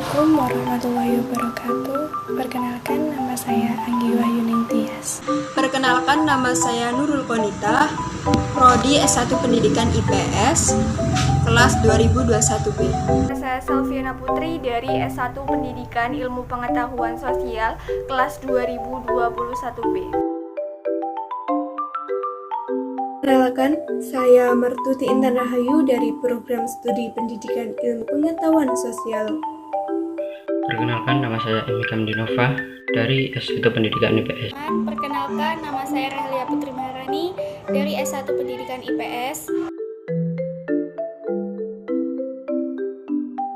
Assalamualaikum warahmatullahi wabarakatuh. Perkenalkan, nama saya Anggi Wahyuning Tias. Perkenalkan, nama saya Nurul Konita, Prodi S1 Pendidikan IPS, kelas 2021B. Saya Selviana Putri dari S1 Pendidikan Ilmu Pengetahuan Sosial, kelas 2021B. Perkenalkan, saya Martuti Intan Rahayu dari Program Studi Pendidikan Ilmu Pengetahuan Sosial. Perkenalkan, nama saya Emi Kamdinova dari S1 Pendidikan IPS. Perkenalkan, nama saya Rahlia Putri Maharani dari S1 Pendidikan IPS.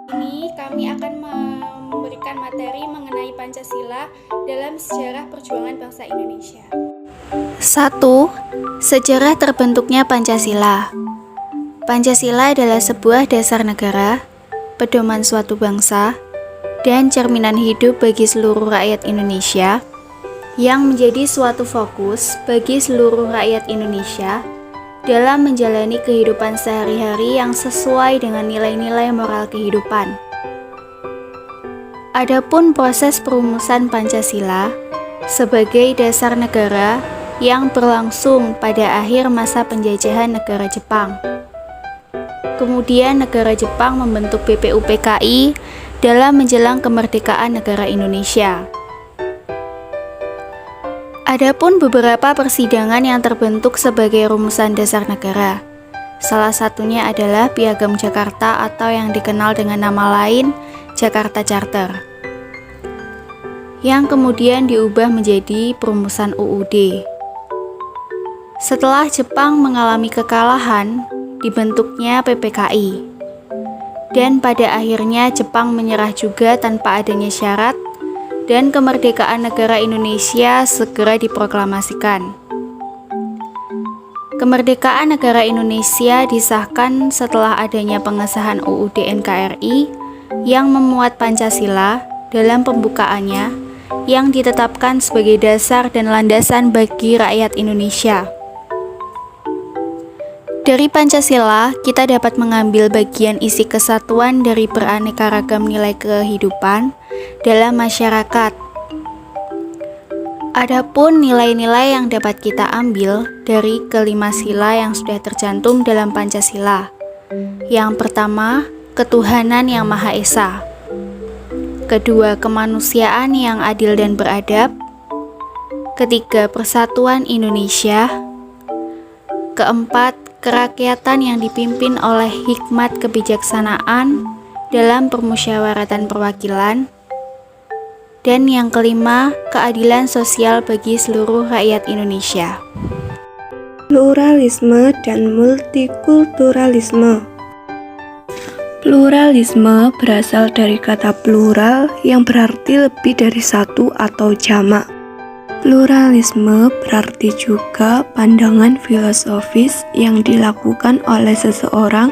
Ini kami akan memberikan materi mengenai Pancasila dalam sejarah perjuangan bangsa Indonesia. 1. Sejarah terbentuknya Pancasila. Pancasila adalah sebuah dasar negara, pedoman suatu bangsa, dan cerminan hidup bagi seluruh rakyat Indonesia yang menjadi suatu fokus bagi seluruh rakyat Indonesia dalam menjalani kehidupan sehari-hari yang sesuai dengan nilai-nilai moral kehidupan. Adapun proses perumusan Pancasila sebagai dasar negara yang berlangsung pada akhir masa penjajahan negara Jepang. Kemudian negara Jepang membentuk BPUPKI dalam menjelang kemerdekaan negara Indonesia. Adapun beberapa persidangan yang terbentuk sebagai rumusan dasar negara. Salah satunya adalah Piagam Jakarta atau yang dikenal dengan nama lain Jakarta Charter, yang kemudian diubah menjadi perumusan UUD. Setelah Jepang mengalami kekalahan, dibentuknya PPKI. Dan pada akhirnya Jepang menyerah juga tanpa adanya syarat dan kemerdekaan negara Indonesia segera diproklamasikan. Kemerdekaan negara Indonesia disahkan setelah adanya pengesahan UUD NKRI yang memuat Pancasila dalam pembukaannya yang ditetapkan sebagai dasar dan landasan bagi rakyat Indonesia. Dari Pancasila, kita dapat mengambil bagian isi kesatuan dari beraneka ragam nilai kehidupan dalam masyarakat. Adapun nilai-nilai yang dapat kita ambil dari kelima sila yang sudah tercantum dalam Pancasila. Yang pertama, ketuhanan yang Maha Esa. Kedua, kemanusiaan yang adil dan beradab. Ketiga, persatuan Indonesia. Keempat, kerakyatan yang dipimpin oleh hikmat kebijaksanaan dalam permusyawaratan perwakilan. Dan yang kelima, keadilan sosial bagi seluruh rakyat Indonesia. Pluralisme dan multikulturalisme. Pluralisme berasal dari kata plural yang berarti lebih dari satu atau jamak. Pluralisme berarti juga pandangan filosofis yang dilakukan oleh seseorang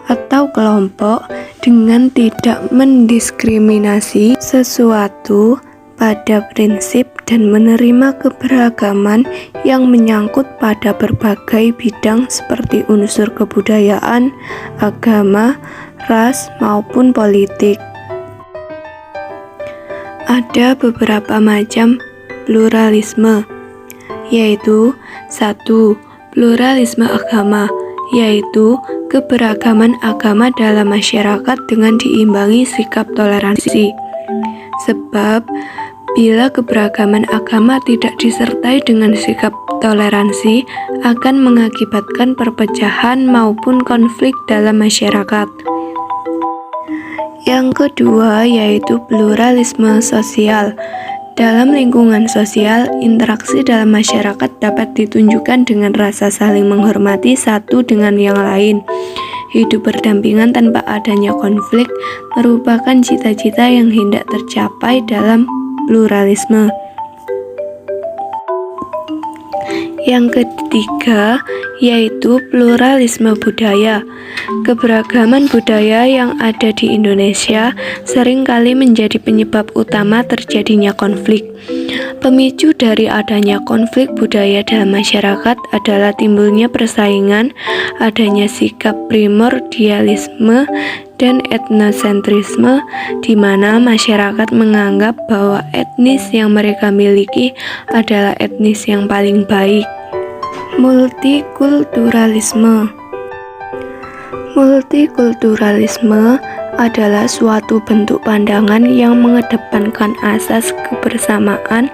atau kelompok dengan tidak mendiskriminasi sesuatu pada prinsip dan menerima keberagaman yang menyangkut pada berbagai bidang seperti unsur kebudayaan, agama, ras, maupun politik. Ada beberapa macam pluralisme, yaitu 1. Pluralisme agama, yaitu keberagaman agama dalam masyarakat dengan diimbangi sikap toleransi. Sebab, bila keberagaman agama tidak disertai dengan sikap toleransi, akan mengakibatkan perpecahan maupun konflik dalam masyarakat. Yang kedua, yaitu pluralisme sosial. Dalam lingkungan sosial, interaksi dalam masyarakat dapat ditunjukkan dengan rasa saling menghormati satu dengan yang lain. Hidup berdampingan tanpa adanya konflik merupakan cita-cita yang hendak tercapai dalam pluralisme. Yang ketiga, yaitu pluralisme budaya. Keberagaman budaya yang ada di Indonesia seringkali menjadi penyebab utama terjadinya konflik. Pemicu dari adanya konflik budaya dalam masyarakat adalah timbulnya persaingan, adanya sikap primordialisme, dan etnosentrisme, di mana masyarakat menganggap bahwa etnis yang mereka miliki adalah etnis yang paling baik. Multikulturalisme. Multikulturalisme adalah suatu bentuk pandangan yang mengedepankan asas kebersamaan.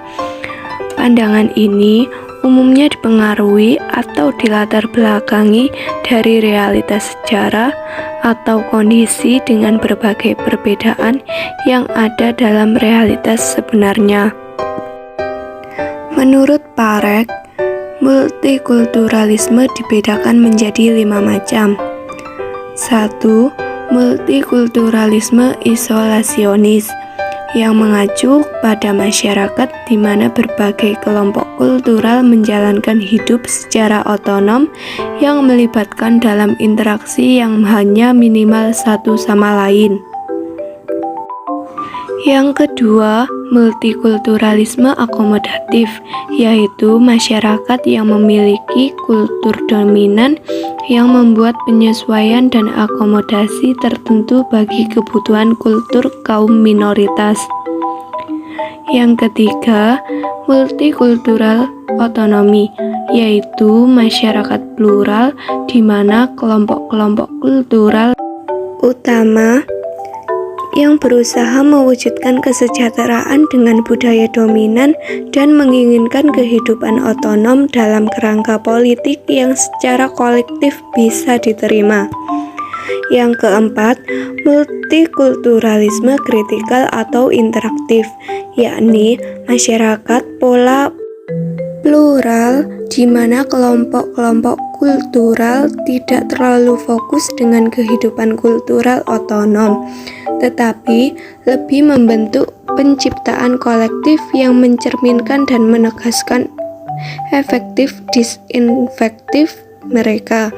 Pandangan ini umumnya dipengaruhi atau dilatar belakangi dari realitas sejarah atau kondisi dengan berbagai perbedaan yang ada dalam realitas sebenarnya. Menurut Parek, multikulturalisme dibedakan menjadi 5 macam. 1. Multikulturalisme isolasionis yang mengacu pada masyarakat di mana berbagai kelompok kultural menjalankan hidup secara otonom yang melibatkan dalam interaksi yang hanya minimal satu sama lain. Yang kedua, multikulturalisme akomodatif, yaitu masyarakat yang memiliki kultur dominan yang membuat penyesuaian dan akomodasi tertentu bagi kebutuhan kultur kaum minoritas. Yang ketiga, multikultural otonomi, yaitu masyarakat plural di mana kelompok-kelompok kultural utama yang berusaha mewujudkan kesejahteraan dengan budaya dominan dan menginginkan kehidupan otonom dalam kerangka politik yang secara kolektif bisa diterima. Yang keempat, multikulturalisme kritikal atau interaktif, yakni masyarakat pola plural di mana kelompok-kelompok kultural tidak terlalu fokus dengan kehidupan kultural otonom, tetapi lebih membentuk penciptaan kolektif yang mencerminkan dan menegaskan efektif disinfektif mereka.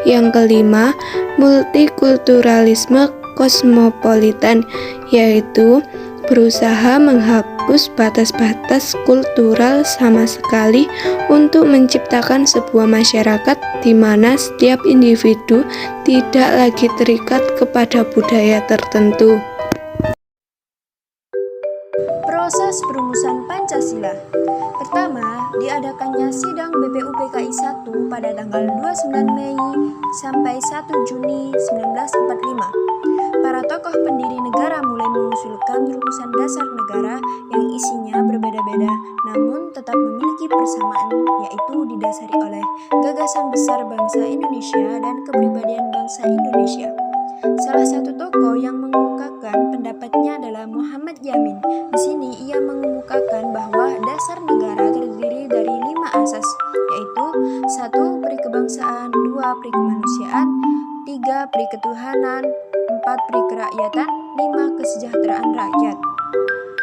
Yang kelima, multikulturalisme kosmopolitan, yaitu berusaha menghapus batas-batas kultural sama sekali untuk menciptakan sebuah masyarakat di mana setiap individu tidak lagi terikat kepada budaya tertentu. Proses perumusan Pancasila. Pertama, diadakannya sidang BPUPKI 1 pada tanggal 29 Mei sampai 1 Juni 1945. Para tokoh pendiri negara mulai mengusulkan rumusan dasar negara yang isinya berbeda-beda namun tetap memiliki persamaan, yaitu didasari oleh gagasan besar bangsa Indonesia dan kepribadian bangsa Indonesia. Salah satu tokoh yang mengemukakan pendapatnya adalah Muhammad Yamin. Di sini ia mengemukakan bahwa dasar negara terdiri dari 5 asas, yaitu 1. Peri kebangsaan, 2. Peri kemanusiaan, 3. Peri ketuhanan, 4. Peri kerakyatan, 5. Kesejahteraan rakyat.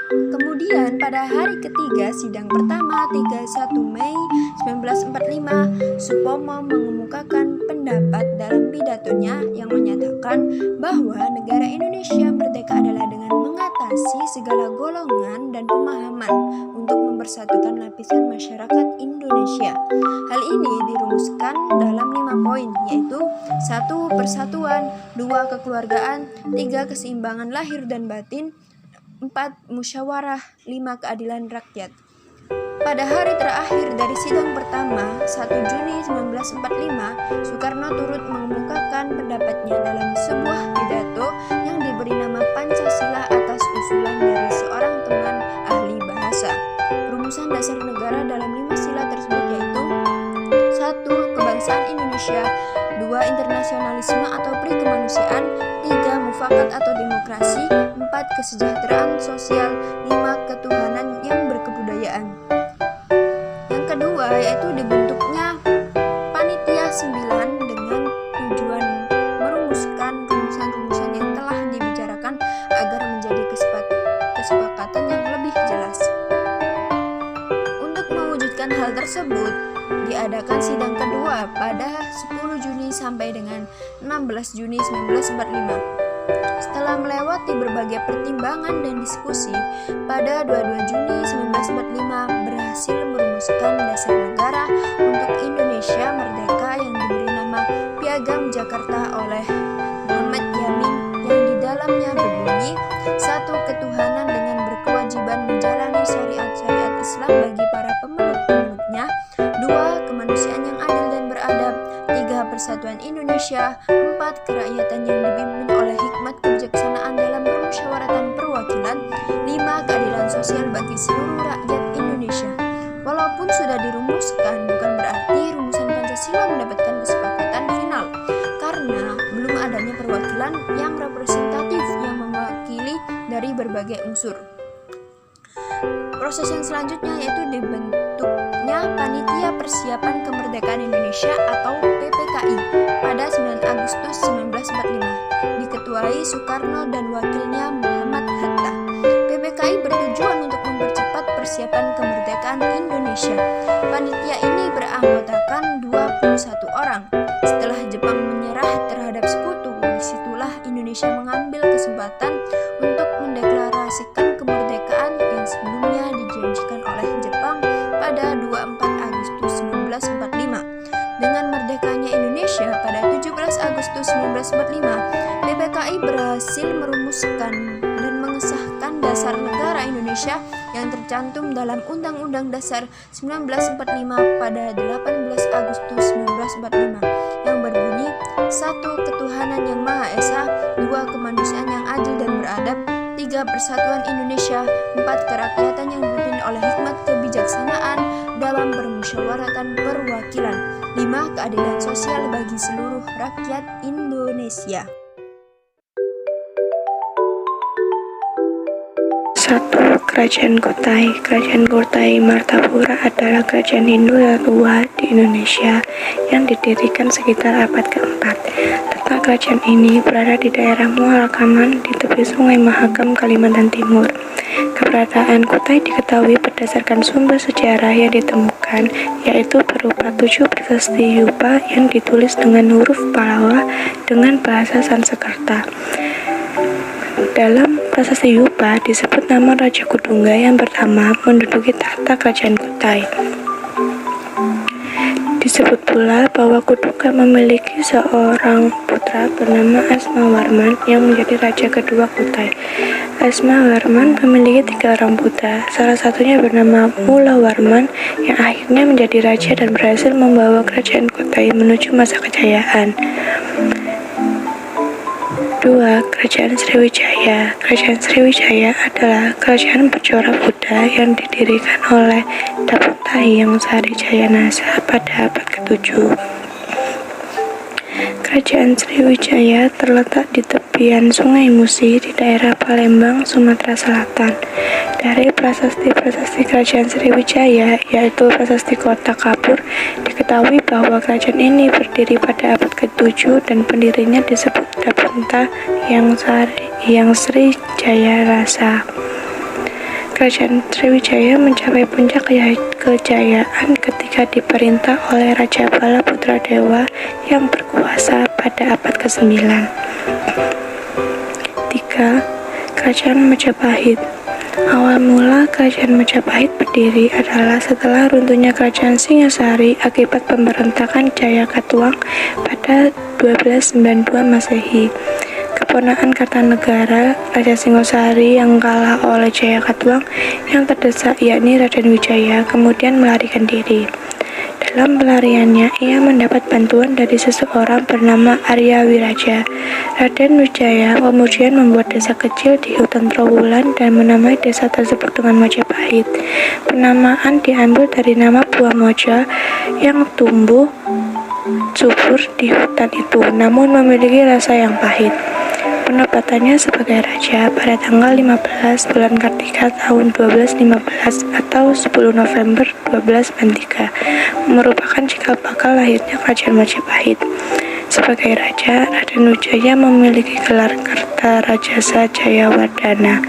Kemudian pada hari ketiga sidang pertama 31 Mei 1945, Supomo mengemukakan pendapat dalam pidatonya yang menyatakan bahwa negara Indonesia merdeka adalah dengan mengatasi segala golongan dan pemahaman untuk mempersatukan lapisan masyarakat Indonesia. Hal ini dirumuskan dalam 5 poin, yaitu 1. Persatuan, 2. Kekeluargaan, 3. Keseimbangan lahir dan batin, 4. Musyawarah, 5. Keadilan rakyat. Pada hari terakhir dari sidang pertama, 1 Juni 1945, Soekarno turut mengemukakan pendapatnya dalam sebuah pidato yang diberi nama Pancasila atas usulan dari seorang teman ahli bahasa. Rumusan dasar negara dalam 5 sila tersebut yaitu 1. Kebangsaan Indonesia, 2. Internasionalisme atau peri kemanusiaan, 3. Mufakat atau demokrasi, 4. Kesejahteraan sosial, 5. Ketuhanan yang berkebudayaan. Yang kedua yaitu dibentuknya Panitia 9 dengan tujuan merumuskan rumusan-rumusan yang telah dibicarakan agar menjadi kesepakatan yang lebih jelas. Untuk mewujudkan hal tersebut, diadakan sidang kedua pada 10 Juni sampai dengan 16 Juni 1945. Setelah melewati berbagai pertimbangan dan diskusi, pada 22 Juni 1945 berhasil merumuskan dasar negara untuk Indonesia merdeka yang diberi nama Piagam Jakarta oleh Muhammad Yamin Indonesia. 4. Kerakyatan yang dipimpin oleh hikmat kebijaksanaan dalam permusyawaratan perwakilan. 5. Keadilan sosial bagi seluruh rakyat Indonesia. Walaupun sudah dirumuskan, bukan berarti rumusan Pancasila mendapatkan kesepakatan final, karena belum adanya perwakilan yang representatif yang mewakili dari berbagai unsur. Proses yang selanjutnya yaitu dibentuknya Panitia Persiapan Kemerdekaan Indonesia atau PPKI pada 9 Agustus 1945, diketuai Soekarno dan wakilnya Muhammad Hatta. PPKI bertujuan untuk mempercepat persiapan kemerdekaan Indonesia. Panitia ini beranggotakan 21 orang. Setelah Jepang menyerah terhadap sekutu, disitulah Indonesia mengambil kesempatan untuk mendeklarasikan kemerdekaan yang sebelumnya dijanjikan oleh Jepang pada 24 Agustus 1945. Dengan merdekanya Indonesia pada 17 Agustus 1945, PPKI berhasil merumuskan dan mengesahkan dasar negara Indonesia yang tercantum dalam Undang-Undang Dasar 1945 pada 18 Agustus 1945 yang berbunyi 1. Ketuhanan yang Maha Esa, 2. Kemanusiaan yang adil dan beradab, 3. Persatuan Indonesia, 4. Kerakyatan yang dipimpin oleh hikmat kebijaksanaan dalam permusyawaratan perwakilan, 5. Keadilan sosial bagi seluruh rakyat Indonesia. 1. Kerajaan Kutai. Kerajaan Kutai Martapura adalah kerajaan Hindu tertua di Indonesia yang didirikan sekitar abad ke-4. Letak kerajaan ini berada di daerah Muarakaman di tepi Sungai Mahakam, Kalimantan Timur. Keberadaan Kutai diketahui berdasarkan sumber sejarah yang ditemukan, yaitu berupa 7 prasasti Yupa yang ditulis dengan huruf Pallava dengan bahasa Sanskerta. Dalam prasasti Yupa disebut nama Raja Kudungga yang pertama menduduki tahta kerajaan Kutai. Disebut pula bahwa Kudungga memiliki seorang putra bernama Asmawarman yang menjadi raja kedua Kutai. Asmawarman memiliki 3 orang putra, salah satunya bernama Mulawarman yang akhirnya menjadi raja dan berhasil membawa kerajaan Kutai menuju masa kejayaan. 2. Kerajaan Sriwijaya. Kerajaan Sriwijaya adalah kerajaan bercorak Buddha yang didirikan oleh Dapuntai yang Sari Jayanasa pada abad ke-7. Kerajaan Sriwijaya terletak di tepian Sungai Musi di daerah Palembang, Sumatera Selatan. Dari prasasti-prasasti kerajaan Sriwijaya, yaitu prasasti Kota Kapur, diketahui bahwa kerajaan ini berdiri pada abad ke-7 dan pendirinya disebut Dapunta yang Sri Jayarasa. Kerajaan Sriwijaya mencapai puncak kejayaan ketika diperintah oleh Raja Bala Putra Dewa yang berkuasa pada abad ke-9. 3. Kerajaan Majapahit. Awal mula kerajaan Majapahit berdiri adalah setelah runtuhnya kerajaan Singasari akibat pemberontakan Jayakatwang pada 1292 Masehi. Keponakan Kartanegara, Raja Singasari yang kalah oleh Jayakatwang yang terdesak yakni Raden Wijaya kemudian melarikan diri. Dalam pelariannya, ia mendapat bantuan dari seseorang bernama Arya Wiraja. Raden Wijaya kemudian membuat desa kecil di hutan Trowulan dan menamai desa tersebut dengan Majapahit. Penamaan diambil dari nama buah moja yang tumbuh subur di hutan itu, namun memiliki rasa yang pahit. Penobatannya sebagai raja pada tanggal 15 bulan Kartika tahun 1215 atau 10 November 1293 merupakan cikal bakal lahirnya kerajaan Majapahit. Sebagai raja, Raden Wijaya memiliki gelar Kertarajasa Jayawardana.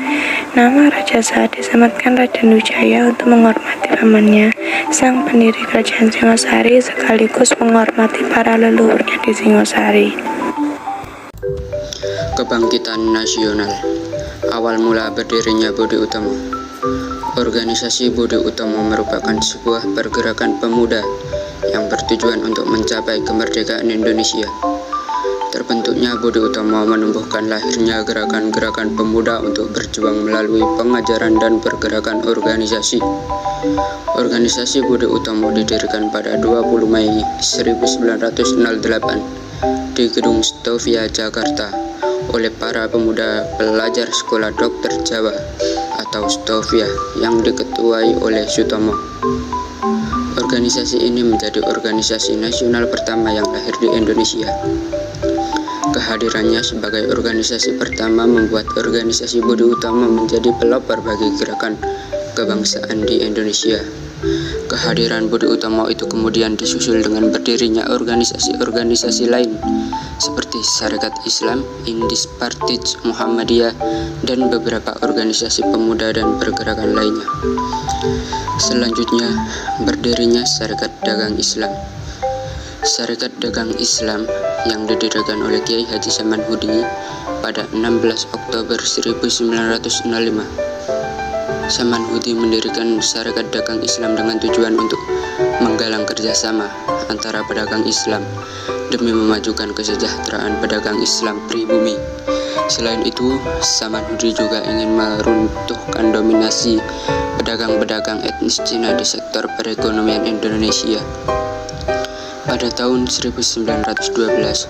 Nama Rajasa disematkan Raden Wijaya untuk menghormati pamannya, sang pendiri kerajaan Singasari, sekaligus menghormati para leluhurnya di Singasari. Kebangkitan Nasional. Awal mula berdirinya Budi Utomo. Organisasi Budi Utomo merupakan sebuah pergerakan pemuda yang bertujuan untuk mencapai kemerdekaan Indonesia. Terbentuknya Budi Utomo menumbuhkan lahirnya gerakan-gerakan pemuda untuk berjuang melalui pengajaran dan pergerakan organisasi. Organisasi Budi Utomo didirikan pada 20 Mei 1908 di Gedung Stovia, Jakarta oleh para pemuda pelajar Sekolah Dokter Jawa atau Stovia yang diketuai oleh Sutomo. Organisasi ini menjadi organisasi nasional pertama yang lahir di Indonesia. Kehadirannya sebagai organisasi pertama membuat organisasi Budi Utomo menjadi pelopor bagi gerakan kebangsaan di Indonesia. Kehadiran Budi Utomo itu kemudian disusul dengan berdirinya organisasi-organisasi lain seperti Sarekat Islam, Indis Partij Muhammadiyah, dan beberapa organisasi pemuda dan pergerakan lainnya. Selanjutnya, berdirinya Sarekat Dagang Islam. Sarekat Dagang Islam yang didirikan oleh Kiai Haji Samanhudi pada 16 Oktober 1965. Samanhudi mendirikan Sarekat Dagang Islam dengan tujuan untuk menggalang kerjasama antara pedagang Islam demi memajukan kesejahteraan pedagang Islam pribumi. Selain itu, Samanhudi juga ingin meruntuhkan dominasi pedagang-pedagang etnis Cina di sektor perekonomian Indonesia. Pada tahun 1912,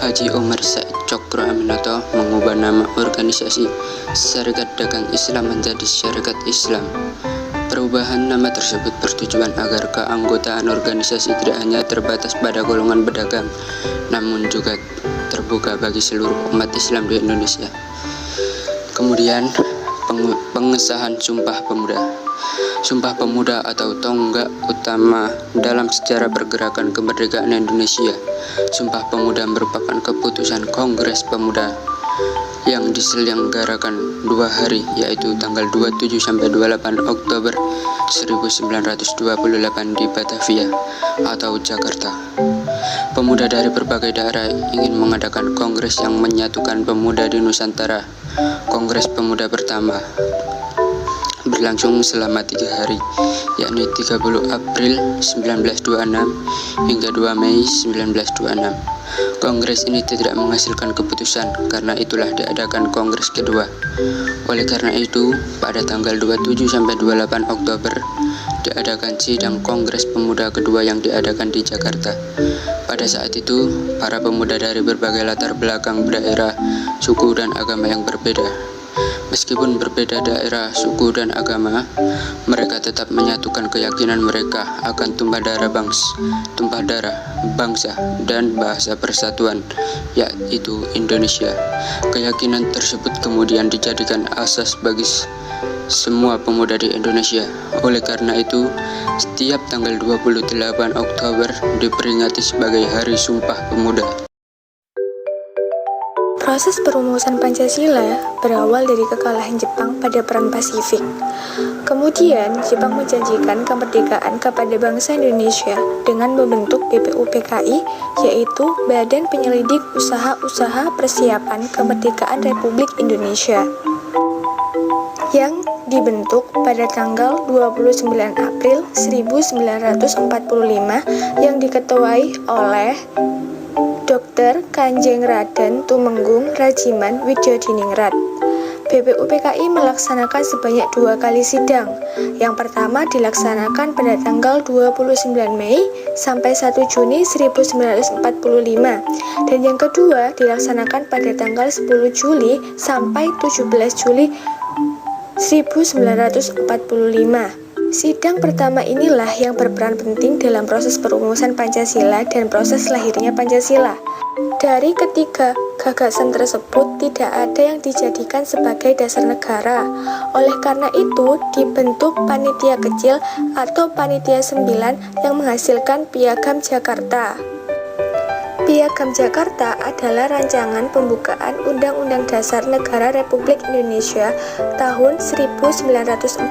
Haji Omar Said Cokro Aminoto mengubah nama organisasi Sarekat Dagang Islam menjadi Sarekat Islam. Perubahan nama tersebut bertujuan agar keanggotaan organisasi tidak hanya terbatas pada golongan pedagang, namun juga terbuka bagi seluruh umat Islam di Indonesia. Kemudian, pengesahan Sumpah Pemuda. Sumpah Pemuda atau tonggak utama dalam sejarah pergerakan kemerdekaan Indonesia. Sumpah Pemuda merupakan keputusan Kongres Pemuda yang diselenggarakan 2 hari, yaitu tanggal 27 sampai 28 Oktober 1928 di Batavia atau Jakarta. Pemuda dari berbagai daerah ingin mengadakan kongres yang menyatukan pemuda di Nusantara. Kongres Pemuda pertama berlangsung selama 3 hari, yakni 30 April 1926 hingga 2 Mei 1926. Kongres ini tidak menghasilkan keputusan, karena itulah diadakan kongres kedua. Oleh karena itu, pada tanggal 27 sampai 28 Oktober diadakan sidang Kongres Pemuda kedua yang diadakan di Jakarta. Pada saat itu, para pemuda dari berbagai latar belakang daerah, suku dan agama yang berbeda. Meskipun berbeda daerah, suku, dan agama, mereka tetap menyatukan keyakinan mereka akan tumpah darah bangsa, dan bahasa persatuan, yaitu Indonesia. Keyakinan tersebut kemudian dijadikan asas bagi semua pemuda di Indonesia. Oleh karena itu, setiap tanggal 28 Oktober diperingati sebagai Hari Sumpah Pemuda. Proses perumusan Pancasila berawal dari kekalahan Jepang pada Perang Pasifik. Kemudian, Jepang menjanjikan kemerdekaan kepada bangsa Indonesia dengan membentuk BPUPKI, yaitu Badan Penyelidik Usaha-Usaha Persiapan Kemerdekaan Republik Indonesia, yang dibentuk pada tanggal 29 April 1945 yang diketuai oleh Dr. Kanjeng Raden Tumenggung Rajiman Widyodiningrat. BPUPKI melaksanakan sebanyak 2 kali sidang. Yang pertama dilaksanakan pada tanggal 29 Mei sampai 1 Juni 1945 dan yang kedua dilaksanakan pada tanggal 10 Juli sampai 17 Juli 1945. Sidang pertama inilah yang berperan penting dalam proses perumusan Pancasila dan proses lahirnya Pancasila. Dari ketiga gagasan tersebut tidak ada yang dijadikan sebagai dasar negara. Oleh karena itu dibentuk panitia kecil atau panitia 9 yang menghasilkan Piagam Jakarta. Piagam Jakarta adalah rancangan pembukaan Undang-Undang Dasar Negara Republik Indonesia tahun 1945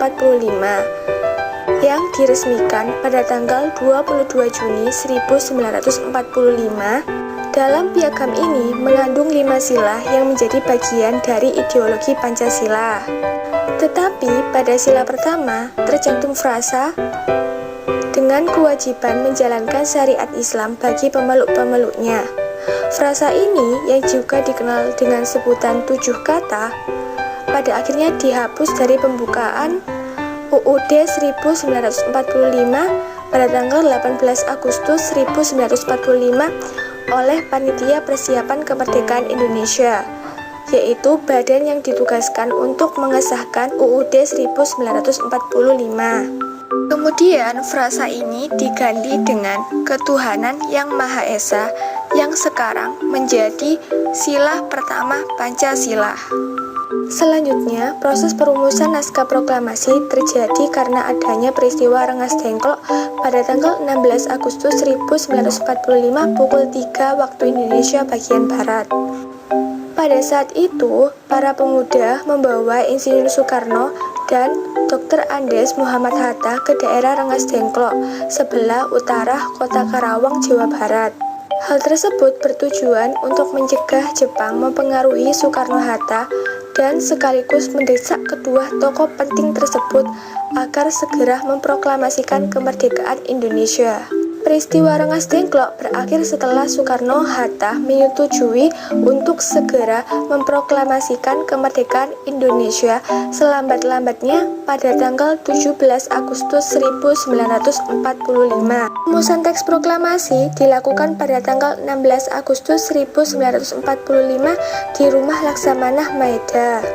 yang diresmikan pada tanggal 22 Juni 1945. Dalam piagam ini mengandung 5 sila yang menjadi bagian dari ideologi Pancasila. Tetapi pada sila pertama tercantum frasa dengan kewajiban menjalankan syariat Islam bagi pemeluk-pemeluknya. Frasa ini yang juga dikenal dengan sebutan 7 kata pada akhirnya dihapus dari pembukaan UUD 1945 pada tanggal 18 Agustus 1945 oleh Panitia Persiapan Kemerdekaan Indonesia, yaitu badan yang ditugaskan untuk mengesahkan UUD 1945. Kemudian frasa ini diganti dengan Ketuhanan Yang Maha Esa yang sekarang menjadi sila pertama Pancasila. Selanjutnya, proses perumusan naskah proklamasi terjadi karena adanya peristiwa Rengas Dengklok pada tanggal 16 Agustus 1945 pukul 3 waktu Indonesia bagian Barat. Pada saat itu, para pemuda membawa Insinyur Soekarno dan Dr. Andes Muhammad Hatta ke daerah Rengas Dengklok, sebelah utara kota Karawang, Jawa Barat. Hal tersebut bertujuan untuk mencegah Jepang mempengaruhi Soekarno-Hatta dan sekaligus mendesak kedua tokoh penting tersebut agar segera memproklamasikan kemerdekaan Indonesia. Peristiwa Rengas Dengklok berakhir setelah Soekarno-Hatta menyetujui untuk segera memproklamasikan kemerdekaan Indonesia selambat-lambatnya pada tanggal 17 Agustus 1945. Rumusan teks proklamasi dilakukan pada tanggal 16 Agustus 1945 di Rumah Laksamana Maeda.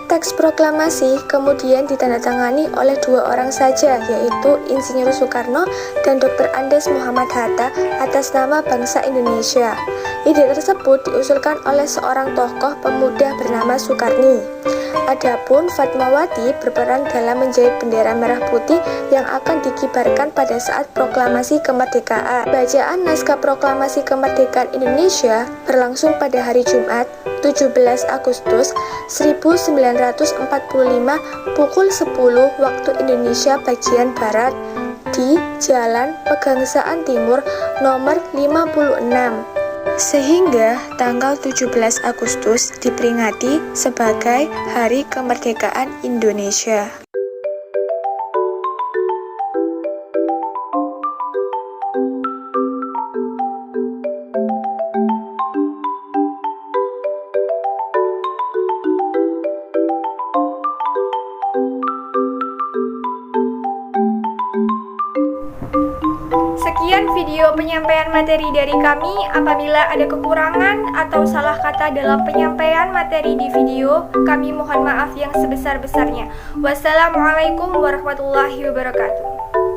Teks proklamasi kemudian ditandatangani oleh dua orang saja, yaitu Insinyur Soekarno dan Dr. Andes Muhammad Hatta atas nama bangsa Indonesia. Ide tersebut diusulkan oleh seorang tokoh pemuda bernama Soekarni. Adapun Fatmawati berperan dalam menjahit bendera merah putih yang akan dikibarkan pada saat proklamasi kemerdekaan. Bacaan naskah proklamasi kemerdekaan Indonesia berlangsung pada hari Jumat 17 Agustus 1945 pukul 10 waktu Indonesia bagian Barat di Jalan Pegangsaan Timur nomor 56. Sehingga tanggal 17 Agustus diperingati sebagai Hari Kemerdekaan Indonesia. Sekian video penyampaian materi dari kami. Apabila ada kekurangan atau salah kata dalam penyampaian materi di video, kami mohon maaf yang sebesar-besarnya. Wassalamualaikum warahmatullahi wabarakatuh.